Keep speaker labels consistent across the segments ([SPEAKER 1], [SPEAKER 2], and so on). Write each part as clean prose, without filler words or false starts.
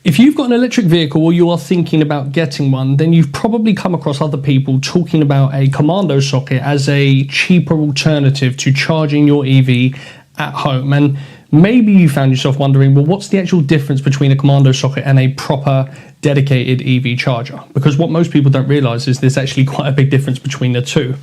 [SPEAKER 1] If you've got an electric vehicle or you are thinking about getting one, then you've probably come across other people talking about a Commando socket as a cheaper alternative to charging your EV at home. And maybe you found yourself wondering, well, what's the actual difference between a Commando socket and a proper dedicated EV charger? Because what most people don't realize is there's actually quite a big difference between the two.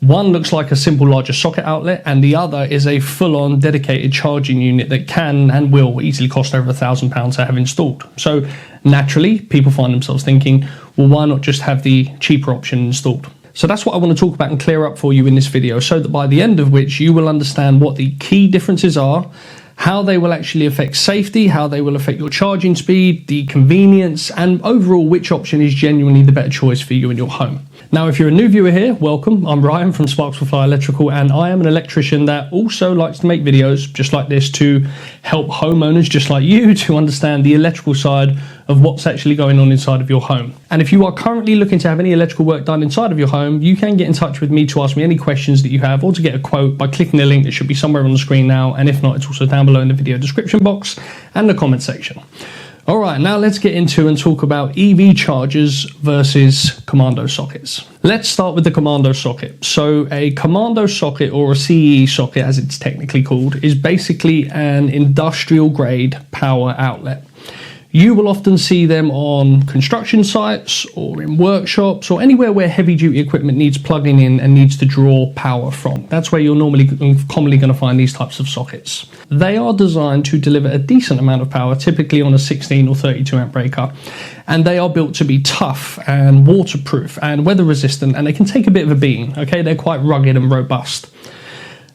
[SPEAKER 1] One looks like a simple larger socket outlet, and the other is a full-on dedicated charging unit that can and will easily cost over £1,000 to have installed. So naturally, people find themselves thinking, well, why not just have the cheaper option installed? So that's what I want to talk about and clear up for you in this video, so that by the end of which you will understand what the key differences are, how they will actually affect safety, how they will affect your charging speed, the convenience, and overall which option is genuinely the better choice for you in your home. Now, if you're a new viewer here, welcome. I'm Ryan from Sparks Will Fly Electrical, and I am an electrician that also likes to make videos just like this to help homeowners just like you to understand the electrical side of what's actually going on inside of your home. And if you are currently looking to have any electrical work done inside of your home, you can get in touch with me to ask me any questions that you have or to get a quote by clicking the link that should be somewhere on the screen now, and if not, it's also down below in the video description box and the comment section. All right, now let's get into and talk about EV chargers versus Commando sockets. Let's start with the Commando socket. So a Commando socket, or a CE socket as it's technically called, is basically an industrial grade power outlet. You will often see them on construction sites or in workshops or anywhere where heavy duty equipment needs plugging in and needs to draw power from. That's where you're commonly going to find these types of sockets. They are designed to deliver a decent amount of power, typically on a 16 or 32 amp breaker. And they are built to be tough and waterproof and weather resistant, and they can take a bit of a beating. Okay, they're quite rugged and robust.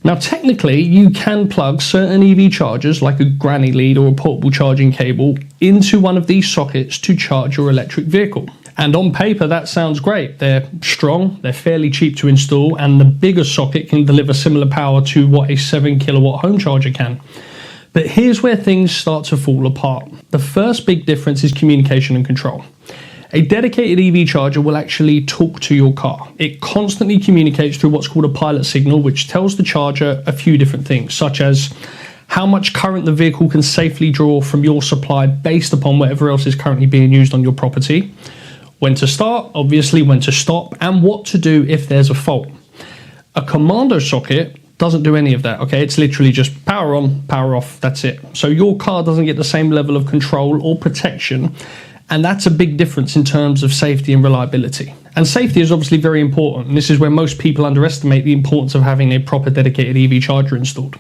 [SPEAKER 1] Now, technically, you can plug certain EV chargers, like a granny lead or a portable charging cable, into one of these sockets to charge your electric vehicle. And on paper, that sounds great. They're strong, they're fairly cheap to install, and the bigger socket can deliver similar power to what a 7 kilowatt home charger can. But here's where things start to fall apart. The first big difference is communication and control. A dedicated EV charger will actually talk to your car. It constantly communicates through what's called a pilot signal, which tells the charger a few different things, such as how much current the vehicle can safely draw from your supply based upon whatever else is currently being used on your property, when to start, obviously when to stop, and what to do if there's a fault. A Commando socket doesn't do any of that, okay? It's literally just power on, power off, that's it. So your car doesn't get the same level of control or protection. And that's a big difference in terms of safety and reliability. And safety is obviously very important. And this is where most people underestimate the importance of having a proper dedicated EV charger installed.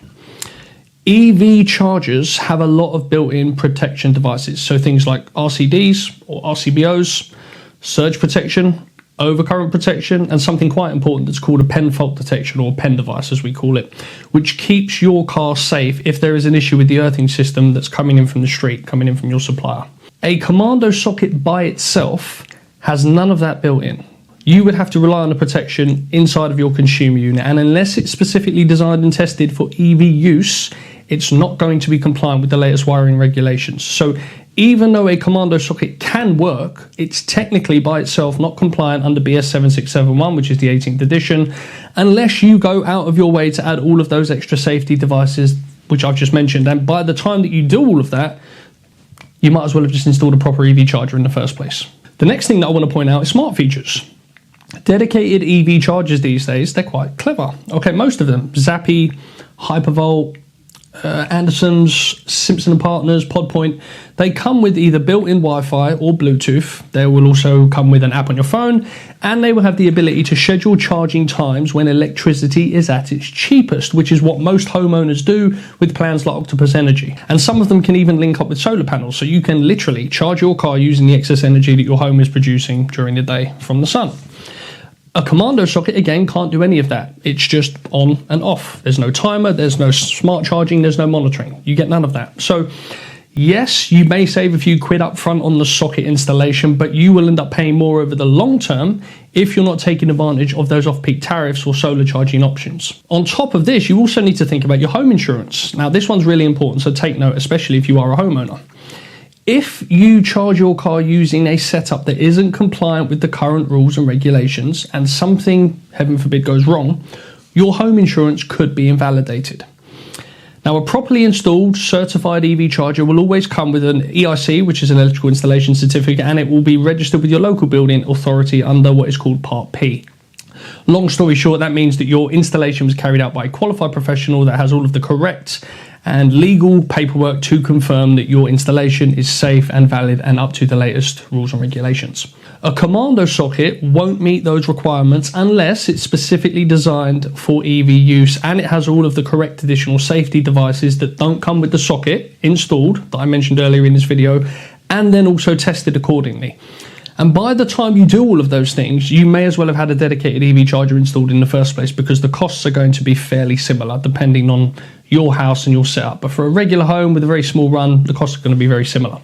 [SPEAKER 1] EV chargers have a lot of built-in protection devices. So things like RCDs or RCBOs, surge protection, overcurrent protection, and something quite important that's called a pen fault detection, or pen device as we call it, which keeps your car safe if there is an issue with the earthing system that's coming in from the street, coming in from your supplier. A Commando socket by itself has none of that built in. You would have to rely on the protection inside of your consumer unit, and unless it's specifically designed and tested for EV use, it's not going to be compliant with the latest wiring regulations. So even though a Commando socket can work, it's technically by itself not compliant under BS 7671, which is the 18th edition, unless you go out of your way to add all of those extra safety devices, which I've just mentioned. And by the time that you do all of that, you might as well have just installed a proper EV charger in the first place. The next thing that I want to point out is smart features. Dedicated EV chargers these days, they're quite clever. Okay, most of them, Zappi, Hypervolt, Anderson's, Simpson & Partners, PodPoint, they come with either built-in Wi-Fi or Bluetooth. They will also come with an app on your phone, and they will have the ability to schedule charging times when electricity is at its cheapest, which is what most homeowners do with plans like Octopus Energy. And some of them can even link up with solar panels, so you can literally charge your car using the excess energy that your home is producing during the day from the sun. A Commando socket, again, can't do any of that. It's just on and off. There's no timer, there's no smart charging, there's no monitoring. You get none of that. So yes, you may save a few quid up front on the socket installation, but you will end up paying more over the long term if you're not taking advantage of those off-peak tariffs or solar charging options. On top of this, you also need to think about your home insurance. Now, this one's really important, so take note, especially if you are a homeowner. If you charge your car using a setup that isn't compliant with the current rules and regulations, and something, heaven forbid, goes wrong, your home insurance could be invalidated. Now, a properly installed certified EV charger will always come with an EIC, which is an electrical installation certificate, and it will be registered with your local building authority under what is called Part P. Long story short, that means that your installation was carried out by a qualified professional that has all of the correct and legal paperwork to confirm that your installation is safe and valid and up to the latest rules and regulations. A Commando socket won't meet those requirements unless it's specifically designed for EV use and it has all of the correct additional safety devices that don't come with the socket installed that I mentioned earlier in this video, and then also tested accordingly. And by the time you do all of those things, you may as well have had a dedicated EV charger installed in the first place, because the costs are going to be fairly similar depending on your house and your setup. But for a regular home with a very small run, the costs are going to be very similar,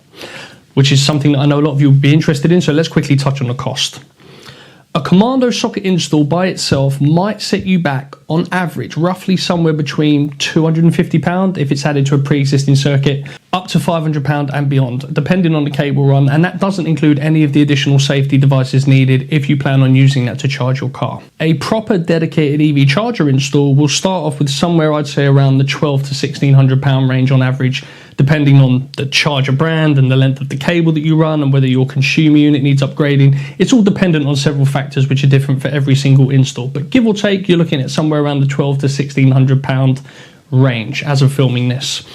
[SPEAKER 1] which is something that I know a lot of you would be interested in. So let's quickly touch on the cost. A Commando socket install by itself might set you back on average roughly somewhere between £250 if it's added to a pre-existing circuit, up to £500 and beyond, depending on the cable run, and that doesn't include any of the additional safety devices needed if you plan on using that to charge your car. A proper dedicated EV charger install will start off with somewhere, I'd say, around the £1,200 to £1,600 range on average, depending on the charger brand and the length of the cable that you run and whether your consumer unit needs upgrading. It's all dependent on several factors which are different for every single install, but give or take, you're looking at somewhere around the £1,200 to £1,600 range as of filming this.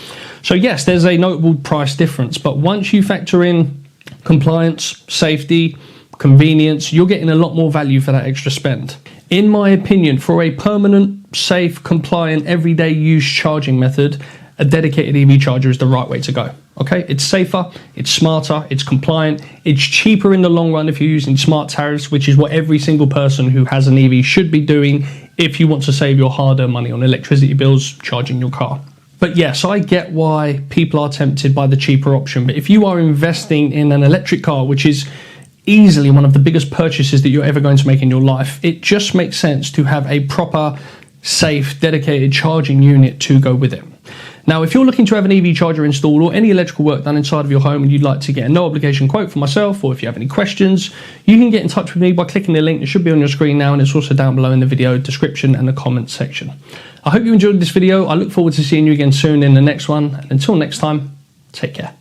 [SPEAKER 1] So yes, there's a notable price difference, but once you factor in compliance, safety, convenience, you're getting a lot more value for that extra spend. In my opinion, for a permanent, safe, compliant, everyday use charging method, a dedicated EV charger is the right way to go. Okay, it's safer, it's smarter, it's compliant, it's cheaper in the long run if you're using smart tariffs, which is what every single person who has an EV should be doing if you want to save your hard-earned money on electricity bills charging your car. But yes, I get why people are tempted by the cheaper option, but if you are investing in an electric car, which is easily one of the biggest purchases that you're ever going to make in your life, it just makes sense to have a proper, safe, dedicated charging unit to go with it. Now, if you're looking to have an EV charger installed or any electrical work done inside of your home and you'd like to get a no obligation quote for myself, or if you have any questions, you can get in touch with me by clicking the link that should be on your screen now, and it's also down below in the video description and the comments section. I hope you enjoyed this video. I look forward to seeing you again soon in the next one. And until next time, take care.